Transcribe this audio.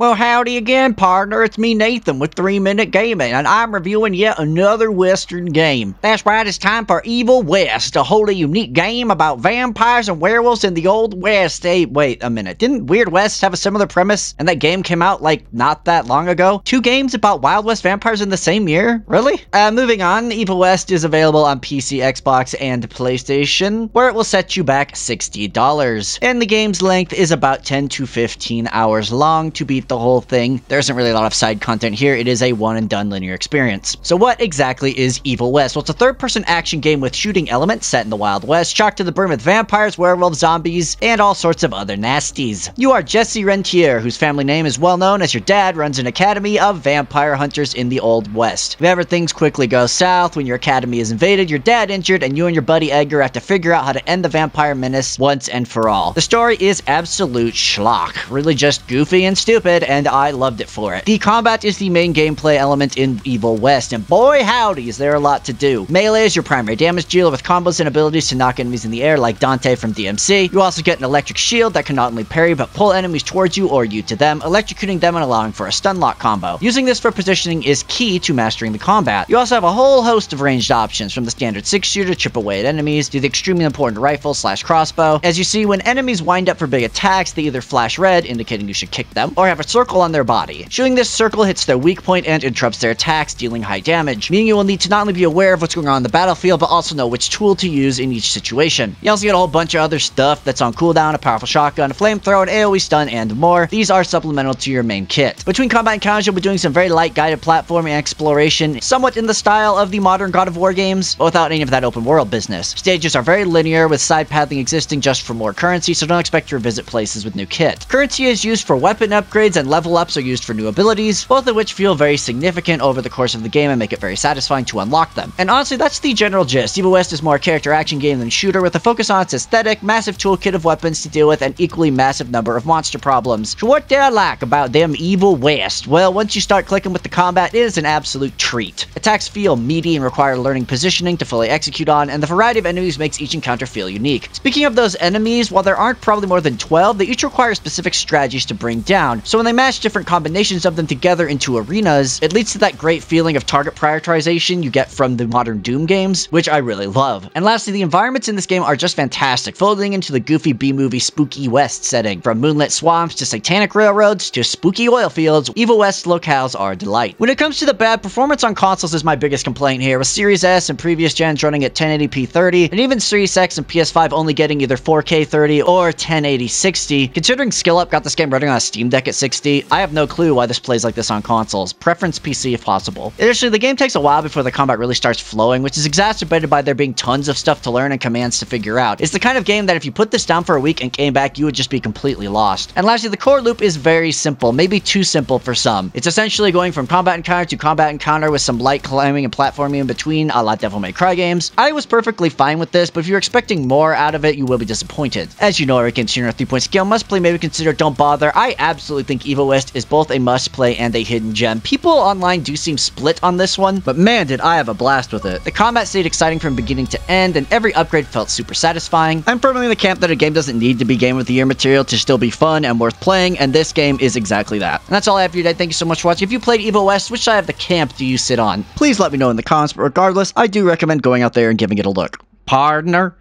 Well, howdy again, partner. It's me, Nathan, with 3 Minute Gaming, and I'm reviewing yet another Western game. That's right, it's time for Evil West, a wholly unique game about vampires and werewolves in the Old West. Hey, wait a minute. Didn't Weird West have a similar premise, and that game came out, like, not that long ago? 2 games about Wild West vampires in the same year? Really? Moving on, Evil West is available on PC, Xbox, and PlayStation, where it will set you back $60. And the game's length is about 10 to 15 hours long to beat the whole thing. There isn't really a lot of side content here. It is a one-and-done linear experience. So what exactly is Evil West? Well, it's a third-person action game with shooting elements set in the Wild West, chocked to the brim with vampires, werewolves, zombies, and all sorts of other nasties. You are Jesse Rentier, whose family name is well known as your dad runs an academy of vampire hunters in the Old West. If ever things quickly go south, when your academy is invaded, your dad injured, and you and your buddy Edgar have to figure out how to end the vampire menace once and for all. The story is absolute schlock. Really just goofy and stupid, and I loved it for it. The combat is the main gameplay element in Evil West, and boy howdy is there a lot to do. Melee is your primary damage dealer with combos and abilities to knock enemies in the air like Dante from DMC. You also get an electric shield that can not only parry but pull enemies towards you or you to them, electrocuting them and allowing for a stun lock combo. Using this for positioning is key to mastering the combat. You also have a whole host of ranged options, from the standard 6-shooter chip away at enemies to the extremely important rifle/crossbow. As you see, when enemies wind up for big attacks, they either flash red, indicating you should kick them, or have a circle on their body. Shooting this circle hits their weak point and interrupts their attacks, dealing high damage, meaning you will need to not only be aware of what's going on in the battlefield, but also know which tool to use in each situation. You also get a whole bunch of other stuff that's on cooldown, a powerful shotgun, a flamethrower, an AoE stun, and more. These are supplemental to your main kit. Between combat encounters, you'll be doing some very light guided platforming and exploration, somewhat in the style of the modern God of War games, but without any of that open world business. Stages are very linear, with side pathing existing just for more currency, so don't expect to revisit places with new kit. Currency is used for weapon upgrades, and level ups are used for new abilities, both of which feel very significant over the course of the game and make it very satisfying to unlock them. And honestly, that's the general gist. Evil West is more a character action game than shooter, with a focus on its aesthetic, massive toolkit of weapons to deal with, and equally massive number of monster problems. So what do I like about them Evil West? Well, once you start clicking with the combat, it is an absolute treat. Attacks feel meaty and require learning positioning to fully execute on, and the variety of enemies makes each encounter feel unique. Speaking of those enemies, while there aren't probably more than 12, they each require specific strategies to bring down, so when they match different combinations of them together into arenas, it leads to that great feeling of target prioritization you get from the modern Doom games, which I really love. And lastly, the environments in this game are just fantastic, folding into the goofy B-movie spooky West setting. From moonlit swamps to satanic railroads to spooky oil fields, Evil West locales are a delight. When it comes to the bad, performance on consoles is my biggest complaint here, with Series S and previous gens running at 1080p 30, and even Series X and PS5 only getting either 4K 30 or 1080 60. Considering SkillUp got this game running on a Steam Deck at 60, I have no clue why this plays like this on consoles. Preference PC if possible. Additionally, the game takes a while before the combat really starts flowing, which is exacerbated by there being tons of stuff to learn and commands to figure out. It's the kind of game that if you put this down for a week and came back, you would just be completely lost. And lastly, the core loop is very simple, maybe too simple for some. It's essentially going from combat encounter to combat encounter with some light climbing and platforming in between, a la Devil May Cry games. I was perfectly fine with this, but if you're expecting more out of it, you will be disappointed. As you know, every consumer 3-point scale must play, maybe consider don't bother. I absolutely think Evil West is both a must play and a hidden gem. People online do seem split on this one, but man did I have a blast with it. The combat stayed exciting from beginning to end, and every upgrade felt super satisfying. I'm firmly in the camp that a game doesn't need to be Game of the Year material to still be fun and worth playing, and this game is exactly that. And that's all I have for you today. Thank you so much for watching. If you played Evil West, which side of the camp do you sit on? Please let me know in the comments, but regardless, I do recommend going out there and giving it a look. Partner.